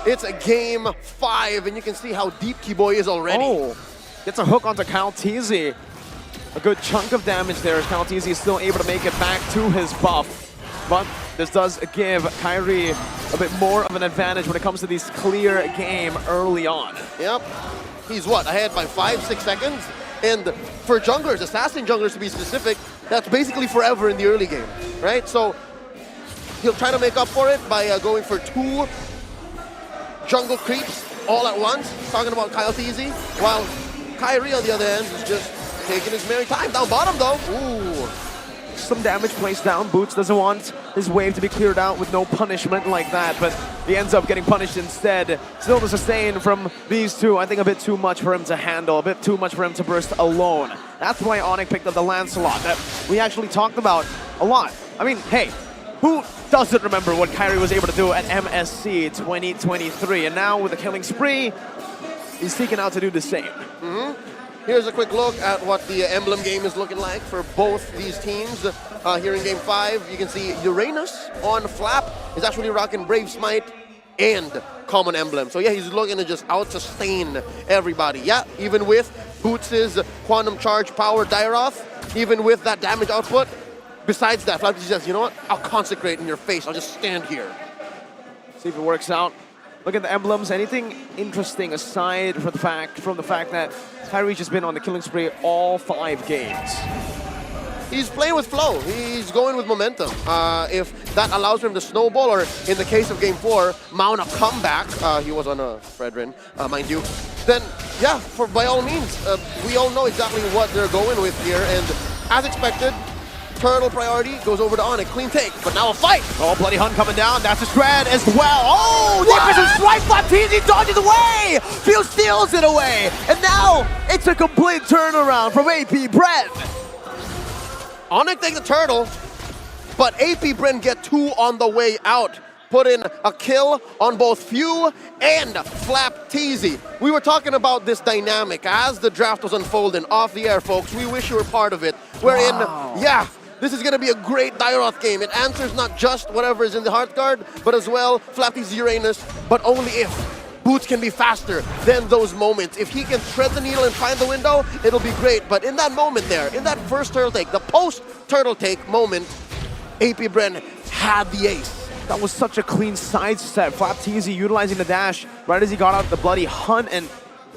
It's a game 5, and you can see how deep T-Boy is already. Oh, gets a hook onto Kyle Teasy. A good chunk of damage there as Kyle Teasy is still able to make it back to his buff. But this does give Kyrie a bit more of an advantage when it comes to this clear game early on. Yep. He's what, ahead by 5-6 seconds? And for junglers, assassin junglers to be specific, that's basically forever in the early game, right? So he'll try to make up for it by going for 2 jungle creeps all at once. Talking about Kyle Teasy, while Kyrie on the other hand is just taking his merry time. Down bottom though. Ooh. Some damage placed down. Boots doesn't want his wave to be cleared out with no punishment like that, but he ends up getting punished instead. Still the sustain from these two, I think a bit too much for him to handle, a bit too much for him to burst alone. That's why ONIC picked up the Lancelot that we actually talked about a lot. I mean, hey, who doesn't remember what Kyrie was able to do at MSC 2023? And now with a killing spree, he's seeking out to do the same. Here's a quick look at what the emblem game is looking like for both these teams. Here in game 5, you can see Uranus on Flap is actually rocking Brave Smite and Common Emblem. So yeah, he's looking to just out-sustain everybody. Yeah, even with Boots' Quantum Charge Power Dairoth, even with that damage output, besides that, Flap says, you know what, I'll consecrate in your face, I'll just stand here. See if it works out. Look at the emblems. Anything interesting aside from the fact that Kyrie's just been on the killing spree all 5 games? He's playing with flow. He's going with momentum. If that allows him to snowball, or in the case of game 4, mount a comeback, he was on a BREN, mind you, then yeah, by all means, we all know exactly what they're going with here, and as expected, Turtle priority goes over to ONIC. Clean take, but now a fight. Oh, Bloody Hunt coming down. That's a shred as well. Oh, there's some strike. Flapteezy dodges away. Fuse steals it away. And now it's a complete turnaround from AP BREN. ONIC take the turtle, but AP BREN get 2 on the way out. Put in a kill on both Few and Flapteezy. We were talking about this dynamic as the draft was unfolding off the air, folks. We wish you were part of it. Wherein, yeah, this is going to be a great Dairoth game. It answers not just whatever is in the Heartguard, but as well Flapteezy Uranus, but only if Boots can be faster than those moments. If he can thread the needle and find the window, it'll be great. But in that moment there, in that first turtle take, the post-turtle take moment, AP BREN had the ace. That was such a clean sidestep. Flapteezy utilizing the dash right as he got out the Bloody Hunt, and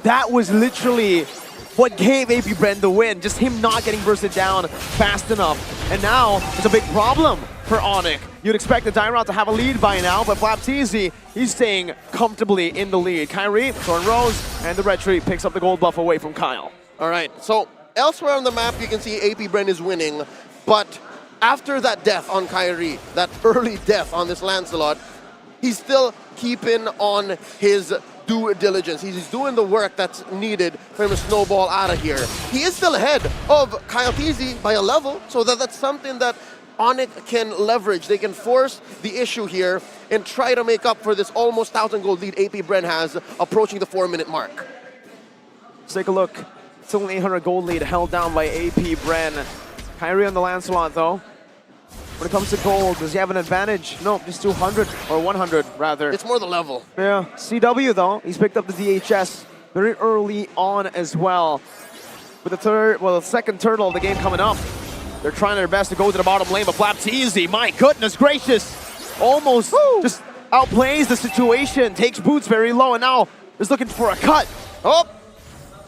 that was literally what gave AP BREN the win. Just him not getting bursted down fast enough. And now it's a big problem for ONIC. You'd expect the Dairoth to have a lead by now, but Flapteezy, he's staying comfortably in the lead. Kyrie, Thorn Rose, and the Red Tree picks up the gold buff away from Kyle. All right, so elsewhere on the map, you can see AP BREN is winning, but after that death on Kyrie, that early death on this Lancelot, he's still keeping on his due diligence. He's doing the work that's needed for him to snowball out of here. He is still ahead of Kyle Teasy by a level, so that's something that ONIC can leverage. They can force the issue here and try to make up for this almost 1,000 gold lead AP BREN has approaching the 4-minute mark. Let's take a look. Still an 800 gold lead held down by AP BREN. Kyrie on the Lancelot though. When it comes to gold, does he have an advantage? No, just 200, or 100 rather. It's more the level. Yeah, CW though, he's picked up the DHS very early on as well. With the second turtle of the game coming up. They're trying their best to go to the bottom lane, but Flapteezy, my goodness gracious, almost just outplays the situation, takes Boots very low, and now is looking for a cut. Oh,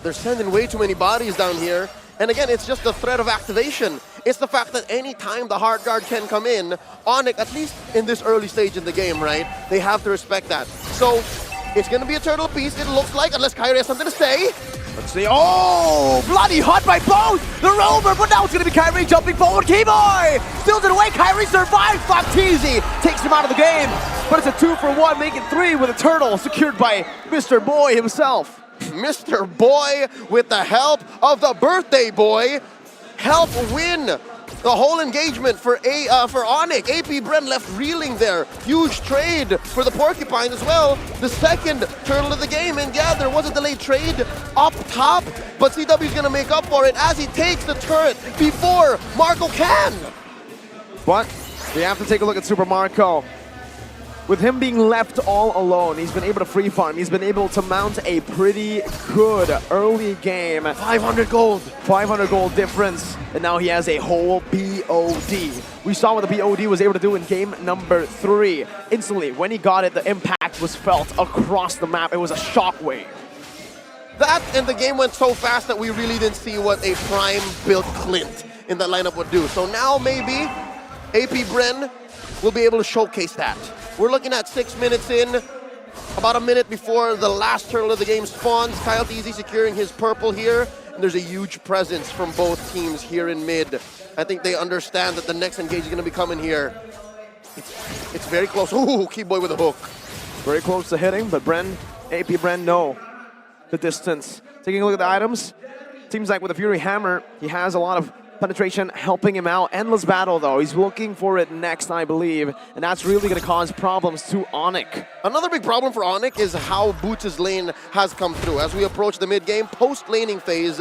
they're sending way too many bodies down here. And again, it's just the threat of activation. It's the fact that any time the Heartguard can come in, ONIC, at least in this early stage in the game, right, they have to respect that. So it's going to be a turtle piece, it looks like, unless Kyrie has something to say. Let's see. Oh, Bloody Hunt by both the rover, but now it's going to be Kyrie jumping forward. Keyboy steals it away. Kyrie survives. Flapteezy takes him out of the game, but it's a 2-for-1, making 3 with a turtle secured by Mr. Boy himself. Mr. Boy, with the help of the birthday boy, help win the whole engagement for ONIC. AP BREN left reeling there. Huge trade for the Porcupine as well. The second turtle of the game, and yeah, there was a delayed trade up top, but CW's gonna make up for it as he takes the turret before Marco can. But we have to take a look at Super Marco. with him being left all alone, he's been able to free farm. He's been able to mount a pretty good early game. 500 gold. 500 gold difference, and now he has a whole BOD. We saw what the BOD was able to do in game number 3. Instantly, when he got it, the impact was felt across the map. It was a shockwave. That and the game went so fast that we really didn't see what a prime-built Clint in that lineup would do. So now maybe AP BREN will be able to showcase that. We're looking at 6 minutes in, about a minute before the last turtle of the game spawns. KyleTzy securing his purple here, and there's a huge presence from both teams here in mid. I think they understand that the next engage is going to be coming here. It's very close. Ooh, Keyboy with a hook. Very close to hitting, but AP BREN know the distance. Taking a look at the items, seems like with the Fury Hammer, he has a lot of penetration helping him out. Endless battle though, he's looking for it next, I believe, and that's really going to cause problems to ONIC. Another big problem for ONIC is how Boots' lane has come through. As we approach the mid-game, post-laning phase,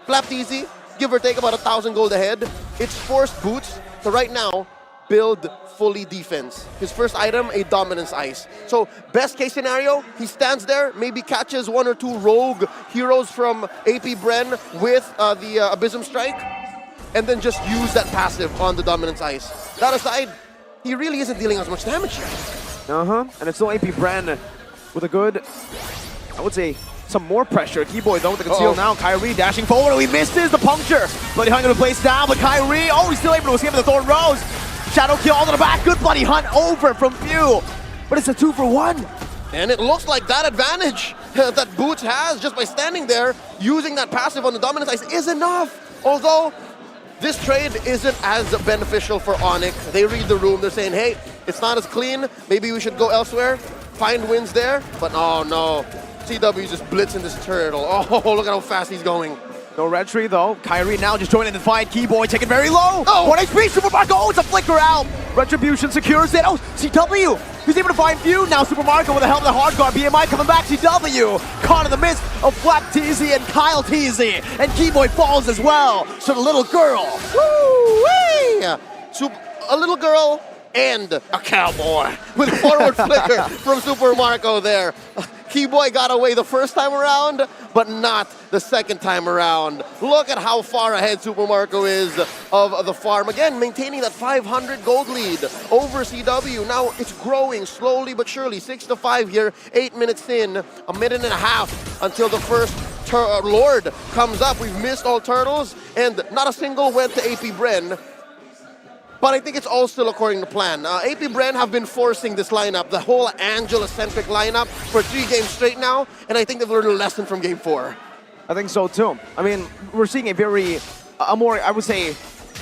SNAPDRAGON, give or take about 1,000 gold ahead. It's forced Boots to right now build fully defense. His first item, a dominance ice. So best case scenario, he stands there, maybe catches 1 or 2 rogue heroes from AP BREN with the Abysm Strike, and then just use that passive on the dominance ice. That aside, he really isn't dealing as much damage here. And it's still AP BREN with a good, I would say, some more pressure. Keyboy though with the conceal now. Kyrie dashing forward. Oh, he misses the puncture. Bloody Hunt gonna place down, but Kyrie, oh, he's still able to escape the Thorn Rose. Shadow kill all to the back. Good Bloody Hunt over from Few. But it's a 2-for-1. And it looks like that advantage that Boots has just by standing there, using that passive on the dominance ice is enough. Although, this trade isn't as beneficial for ONIC. They read the room, they're saying, hey, it's not as clean, maybe we should go elsewhere, find wins there, but oh no. CW's just blitzing this turtle. Oh, look at how fast he's going. No retry though. Kyrie now just joining the fight. Keyboy taking very low. Oh! 1 HP, Supermarco, oh, it's a flicker out. Retribution secures it. Oh, CW, he's able to find Few. Now Supermarco with the help of the hard guard. BMI coming back. CW caught in the midst of SNAPDRAGON and KyleTzy. And Keyboy falls as well. So the little girl. Woo-wee! A little girl and a cowboy with forward flicker from Supermarco there. Keyboy got away the first time around, but not the second time around. Look at how far ahead Supermarco is of the farm. Again, maintaining that 500 gold lead over CW. Now it's growing slowly but surely. 6-5 here, 8 minutes in, a minute and a half until the first Lord comes up. We've missed all turtles, and not a single went to AP BREN. But I think it's all still according to plan. AP BREN have been forcing this lineup, the whole Angela-centric lineup, for 3 games straight now, and I think they've learned a lesson from game 4. I think so too. I mean, we're seeing a more, I would say,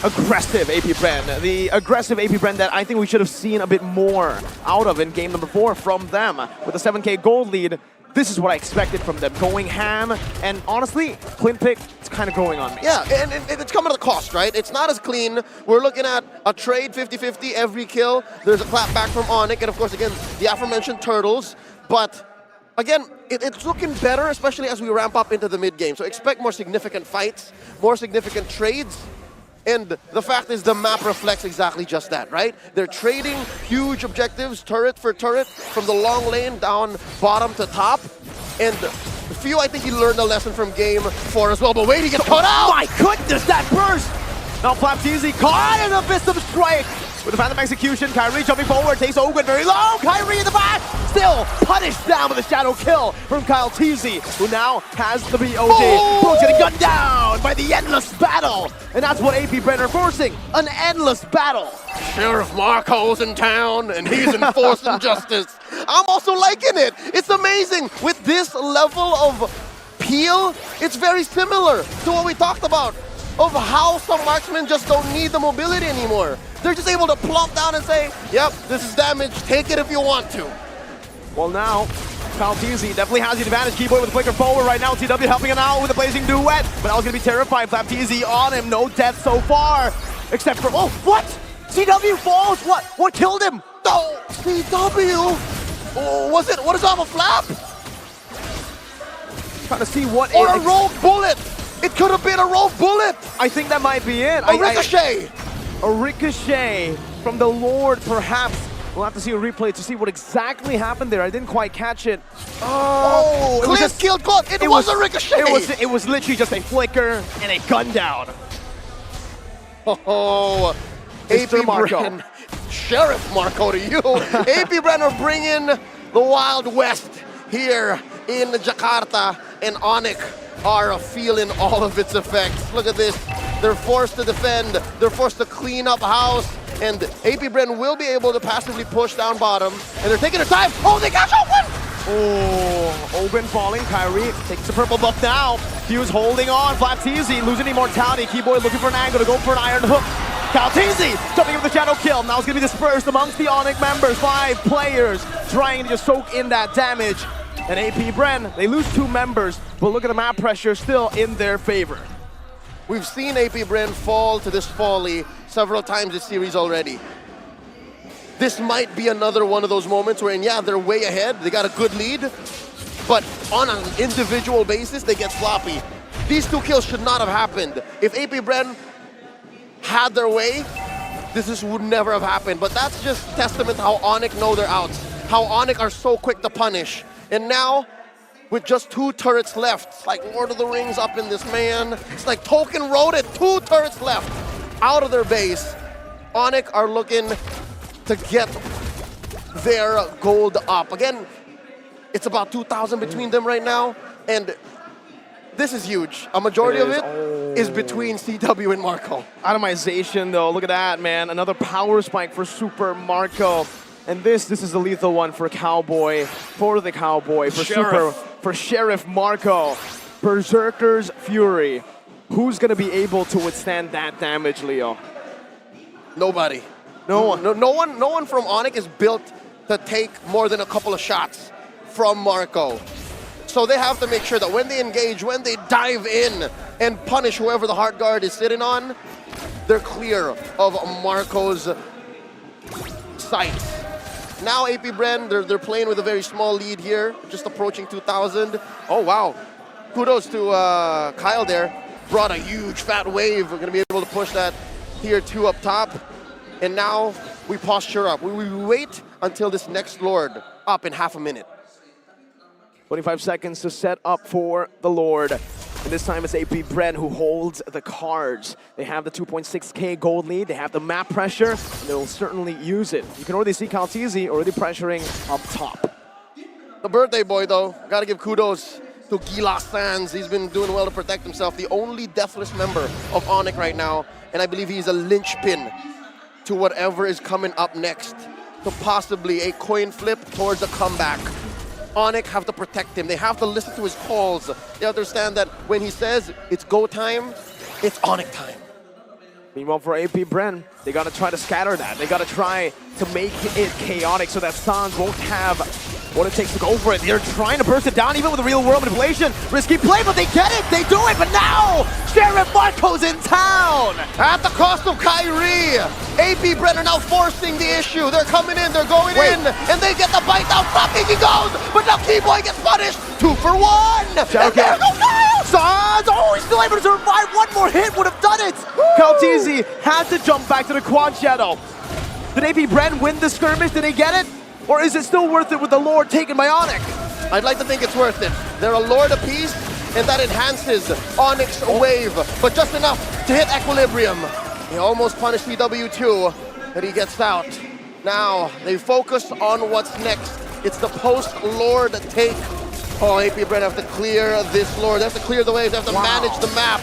aggressive AP BREN. The aggressive AP BREN that I think we should have seen a bit more out of in game number 4 from them. With a 7K gold lead, this is what I expected from them, going ham, and honestly, Clint pick, it's kind of growing on me. Yeah, and it's coming at a cost, right? It's not as clean. We're looking at a trade 50-50 every kill. There's a clap back from ONIC, and of course, again, the aforementioned turtles. But again, it's looking better, especially as we ramp up into the mid-game. So expect more significant fights, more significant trades. And the fact is the map reflects exactly just that, right? They're trading huge objectives, turret for turret, from the long lane down bottom to top. And Few, I think he learned a lesson from game 4 as well. But wait, he gets caught out! Oh my goodness, that burst! Now SNAPDRAGON caught in a Abysm Strike! With the Phantom Execution, Kyrie jumping forward, takes Ogun very low, Kyrie in the back! Still punished down with a shadow kill from KyleTzy, who now has the BOD. Oh! Who's getting gunned down by the endless battle! And that's what AP BREN are forcing, an endless battle! Sheriff Marco's in town, and he's enforcing justice. I'm also liking it. It's amazing. With this level of peel, it's very similar to what we talked about, of how some marksmen just don't need the mobility anymore. They're just able to plop down and say, yep, this is damage, take it if you want to. Well now, KyleTzy definitely has the advantage. Keyboy with a flicker forward right now. CW helping him out with a blazing duet, but I was going to be terrified. SNAPDRAGON on him, no death so far, except for, oh, what? CW falls, what? What killed him? Oh, CW! Oh, was it, what is off a flap? Trying to see what or a rogue bullet! It could have been a rogue bullet! I think that might be it. A ricochet! A ricochet from the Lord, perhaps We'll have to see a replay to see what exactly happened there. I didn't quite catch it. Oh, it was Cliff killed God. It was a ricochet. It was literally just a flicker and a gun down. Oh, Mr. AP Marco. Bren. Sheriff Marco to you. AP Bren are bringing the Wild West here in Jakarta, and ONIC are feeling all of its effects. Look at this. They're forced to defend. They're forced to clean up house. And AP Bren will be able to passively push down bottom. And they're taking their time. Oh, they got open! Oh, Open falling. Kyrie takes the purple buff now. Hughes holding on. Flapteezy losing immortality. Keyboy looking for an angle to go for an iron hook. Kalteezy jumping in with the shadow kill. Now it's going to be dispersed amongst the ONIC members. 5 players trying to just soak in that damage. And AP Bren, they lose 2 members, but look at the map pressure still in their favor. We've seen AP Bren fall to this folly several times this series already. This might be another one of those moments where, yeah, they're way ahead. They got a good lead, but on an individual basis, they get sloppy. These 2 kills should not have happened. If AP Bren had their way, this would never have happened. But that's just testament to how ONIC know their outs, how ONIC are so quick to punish. And now, with just 2 turrets left, it's like Lord of the Rings up in this, man. It's like Tolkien wrote it, 2 turrets left out of their base. ONIC are looking to get their gold up. Again, it's about 2,000 between them right now, and this is huge. A majority of it is between CW and Marco. Atomization though, look at that, man. Another power spike for Super Marco. And this is a lethal one for Cowboy, for the Cowboy, for Sheriff Marco. Berserker's Fury. Who's gonna be able to withstand that damage, Leo? Nobody. No one. No one from ONIC is built to take more than a couple of shots from Marco. So they have to make sure that when they engage, when they dive in and punish whoever the Heart Guard is sitting on, they're clear of Marco's sights. Now AP Bren, they're playing with a very small lead here, just approaching 2,000. Oh, wow. Kudos to Kyle there. Brought a huge fat wave. We're going to be able to push that tier 2 up top. And now we posture up. We wait until this next Lord up in half a minute. 25 seconds to set up for the Lord. And this time it's AP Bren who holds the cards. They have the 2.6k gold lead, they have the map pressure, and they'll certainly use it. You can already see Kalteezy already pressuring up top. The birthday boy, though, gotta give kudos to Gila Sands. He's been doing well to protect himself. The only deathless member of ONIC right now, and I believe he's a linchpin to whatever is coming up next, to possibly a coin flip towards a comeback. ONIC have to protect him. They have to listen to his calls. They understand that when he says it's go time, it's ONIC time. Meanwhile, for AP Bren, they gotta try to scatter that. They gotta try to make it chaotic so that Sans won't have what it takes to go for it. They're trying to burst it down even with the real world manipulation. Risky play, but they get it. They do it, but now Sheriff Marco's in town. At the cost of Kyrie, AP Bren are now forcing the issue. They're coming in, they're going in, and they get the bite down. Floppy he goes, but now Keyboy gets punished. 2 for 1. Shadow There goes Kyle. Sans, oh, he's still able to survive. One more hit would have done it. Kalteezy had to jump back to the quad shadow. Did AP Bren win the skirmish? Did he get it? Or is it still worth it with the Lord taken by ONIC? I'd like to think it's worth it. They're a Lord apiece, and that enhances ONIC's wave, but just enough to hit equilibrium. He almost punished CW2, but he gets out. Now, they focus on what's next. It's the post-Lord take. Oh, AP Bren have to clear this Lord. They have to clear the wave. They have to manage the map,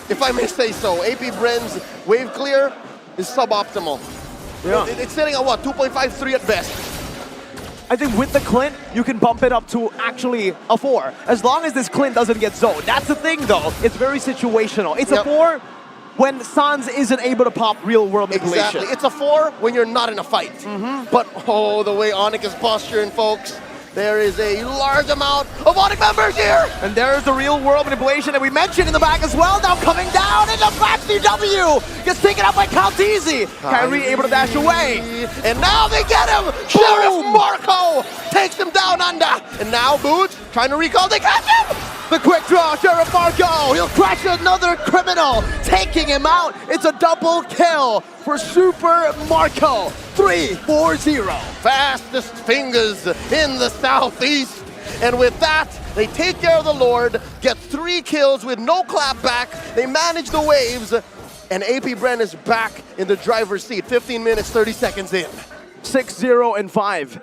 if I may say so. AP Bren's wave clear is suboptimal. Yeah. It's sitting at what, 2.53 at best. I think with the Clint, you can bump it up to actually a 4. As long as this Clint doesn't get zoned. That's the thing, though. It's very situational. It's a 4 when Sans isn't able to pop real-world manipulation. Exactly. It's a 4 when you're not in a fight. But, oh, the way ONIC is posturing, folks. There is a large amount of ONIC members here. And there's the real-world manipulation that we mentioned in the back as well. Now coming down into back CW. Gets taken out by Kalteezy. Kyrie able to dash away. And now they get him. Sheriff Marco takes him down under. And now Boots trying to recall. They catch him. The quick draw, Sheriff Marco. He'll crash another criminal, taking him out. It's a double kill for Super Marco. 3-4-0. Fastest fingers in the southeast. And with that, they take care of the Lord, get 3 kills with no clap back. They manage the waves, and AP BREN is back in the driver's seat. 15 minutes, 30 seconds in. 6-0 and 5.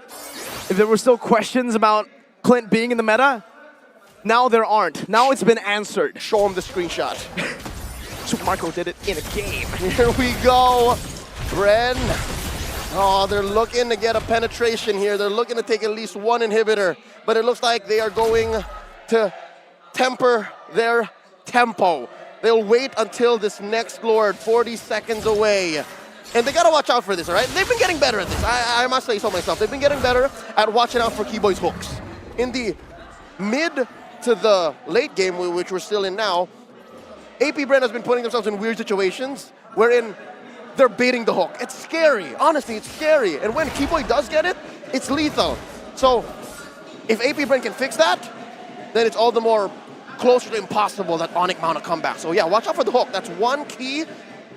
If there were still questions about Clint being in the meta, now there aren't. Now it's been answered. Show him the screenshot. Super Marco did it in a game. Here we go. BREN. Oh, they're looking to get a penetration here. They're looking to take at least 1 inhibitor, but it looks like they are going to temper their tempo. They'll wait until this next Lord, 40 seconds away. And they gotta watch out for this, all right? They've been getting better at this. I must say so myself. They've been getting better at watching out for Keyboy's hooks. In the mid to the late game, which we're still in now, AP BREN has been putting themselves in weird situations wherein they're baiting the hook. It's scary. Honestly, it's scary. And when Keyboy does get it, it's lethal. So if AP BREN can fix that, then it's all the more closer to impossible that ONIC mount a comeback. So yeah, watch out for the hook. That's one key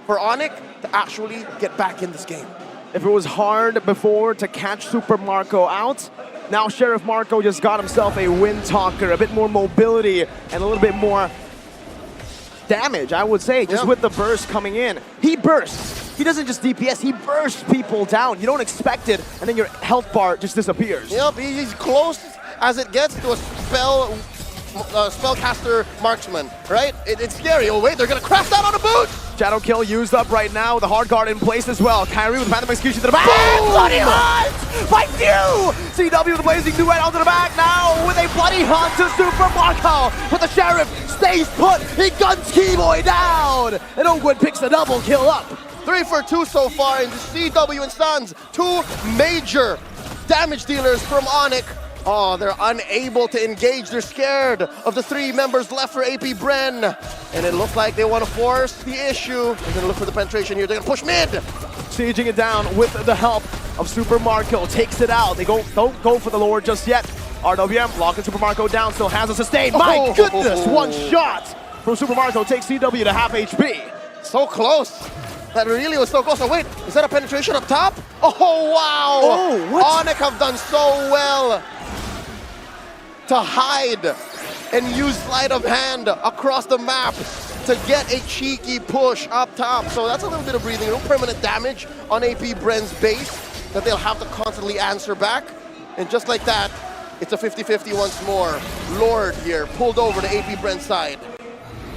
for ONIC to actually get back in this game. If it was hard before to catch Super Marco out, now Sheriff Marco just got himself a Wind Talker, a bit more mobility and a little bit more damage, I would say, just with the burst coming in. He bursts. He doesn't just DPS, he bursts people down. You don't expect it, and then your health bar just disappears. Yep, he's close as it gets to a spellcaster marksman, right? It's scary. Oh wait, they're gonna crash that on a boot! Shadow kill used up right now with the hard guard in place as well. Kyrie with Phantom Execution to the back. Bloody hunt by Few! CW with the blazing duet onto the back now with a bloody hunt to Super Marco. But the Sheriff stays put. He guns Keyboy down. And Oakwood picks the double kill up. 3 for 2 so far in the CW and Suns. 2 major damage dealers from ONIC. Oh, they're unable to engage. They're scared of the 3 members left for AP BREN. And it looks like they want to force the issue. They're going to look for the penetration here. They're going to push mid. Sieging it down with the help of Super Marco. Takes it out. They don't go for the Lord just yet. RWM locking Super Marco down. Still has a sustain. My goodness, one shot from Super Marco takes CW to half HP. So close. That really was so close. Oh, wait, is that a penetration up top? Oh, wow. Oh, what? ONIC have done so well to hide and use sleight of hand across the map to get a cheeky push up top. So that's a little bit of breathing. No permanent damage on AP BREN's base that they'll have to constantly answer back. And just like that, it's a 50-50 once more. Lord here pulled over to AP BREN's side.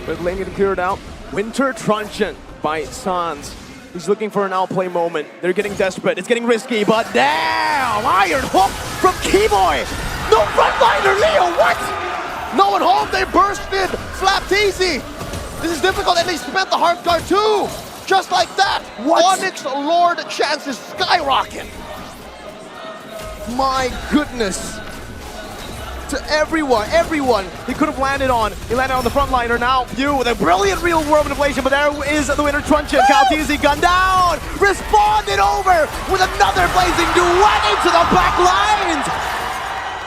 But lane getting cleared out. Winter Truncheon by Sans. He's looking for an outplay moment. They're getting desperate. It's getting risky, but damn! Iron hook from Keyboy! No frontliner, Leo, what? No one home, they bursted! Flapped easy! This is difficult, and they spent the hard guard too! Just like that! What? ONIC's Lord chances skyrocket! My goodness! To everyone, he could have landed on. He landed on the frontliner now. Few with a brilliant real world manipulation, but there is the Winter Truncheon. Calteezy gun down! Responded over with another blazing duet into the back lines!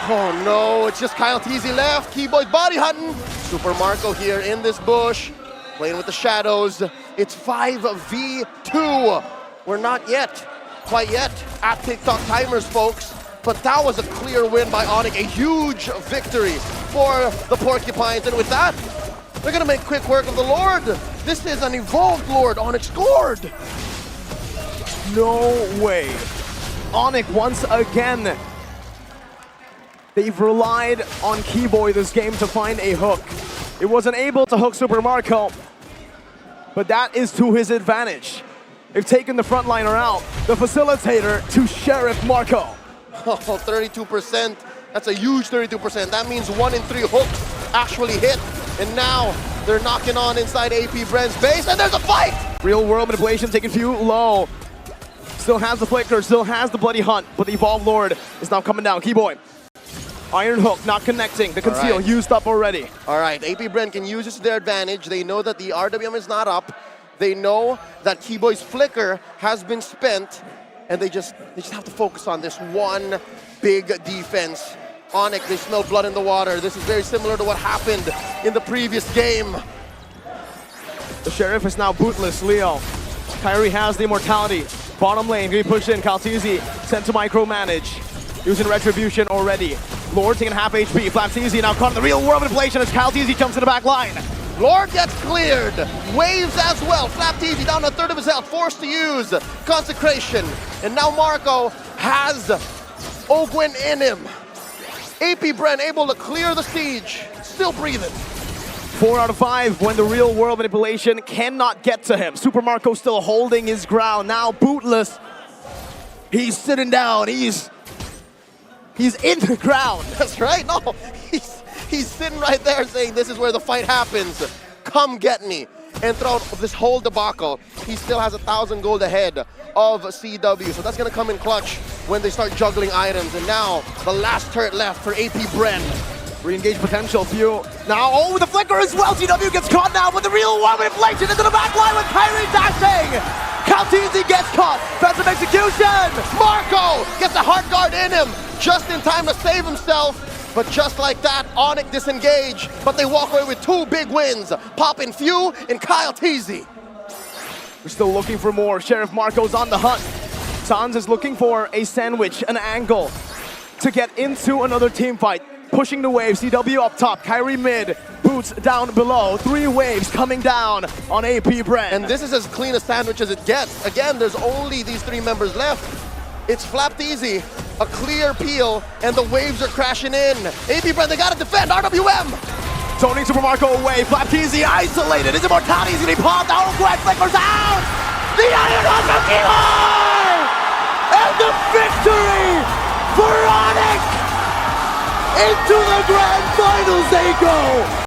Oh no, it's just Kyle Teasy left. Keyboy's body hunting. Super Marco here in this bush, playing with the shadows. It's 5v2. We're not quite yet, at TikTok timers, folks. But that was a clear win by ONIC, a huge victory for the Porcupines. And with that, they're gonna make quick work of the Lord. This is an evolved Lord. ONIC scored. No way. ONIC once again. They've relied on Keyboy this game to find a hook. It wasn't able to hook Super Marco, but that is to his advantage. They've taken the frontliner out, the facilitator to Sheriff Marco. Oh, 32%. That's a huge 32%. That means 1 in 3 hooks actually hit. And now they're knocking on inside AP BREN's base, and there's a fight! Real world manipulation taking Few low. Still has the flicker, still has the bloody hunt, but the Evolved Lord is now coming down. Keyboy. Iron hook not connecting. The conceal used up already. All right, AP BREN can use this to their advantage. They know that the RWM is not up. They know that Keyboy's flicker has been spent, and they just have to focus on this one big defense ONIC, they smell blood in the water. This is very similar to what happened in the previous game. The Sheriff is now bootless, Leo. Kyrie has the immortality. Bottom lane, gonna be pushed in. Kaltizi sent to micromanage. Using Retribution already. Lord taking half HP. Flapteezy now caught in the real world manipulation as Kaltizi jumps to the back line. Lord gets cleared. Waves as well. Flapteezy down a third of his health, forced to use Consecration. And now Marco has Ogwyn in him. AP BREN able to clear the siege. Still breathing. 4 out of 5 when the real world manipulation cannot get to him. Super Marco still holding his ground. Now bootless. He's sitting down. He's in the ground. That's right. No, he's sitting right there saying, this is where the fight happens. Come get me. And throughout this whole debacle, he still has 1,000 gold ahead of CW. So that's going to come in clutch when they start juggling items. And now the last turret left for AP BREN. Re-engage potential, few. Now, oh, the flicker as well. CW gets caught now, but the real world manipulation into the back line with Kyrie dashing. Kaltizi gets caught. Defensive execution. Marco gets a heart guard in him just in time to save himself. But just like that, ONIC disengage. But they walk away with 2 big wins. Popping Few and Kaltizi. We're still looking for more. Sheriff Marco's on the hunt. Sans is looking for a sandwich, an angle to get into another team fight. Pushing the wave, CW up top, Kyrie mid, Boots down below. 3 waves coming down on AP BREN. And this is as clean a sandwich as it gets. Again, there's only these 3 members left. It's Flapteezy, a clear peel, and the waves are crashing in. AP BREN, they gotta defend, RWM! Tony Super Marco away, Flapteezy isolated, his immortality's gonna be popped, Ogwyn flickers out! The Iron Hunter Killer! And the victory for ONIC! Into the grand finals they go!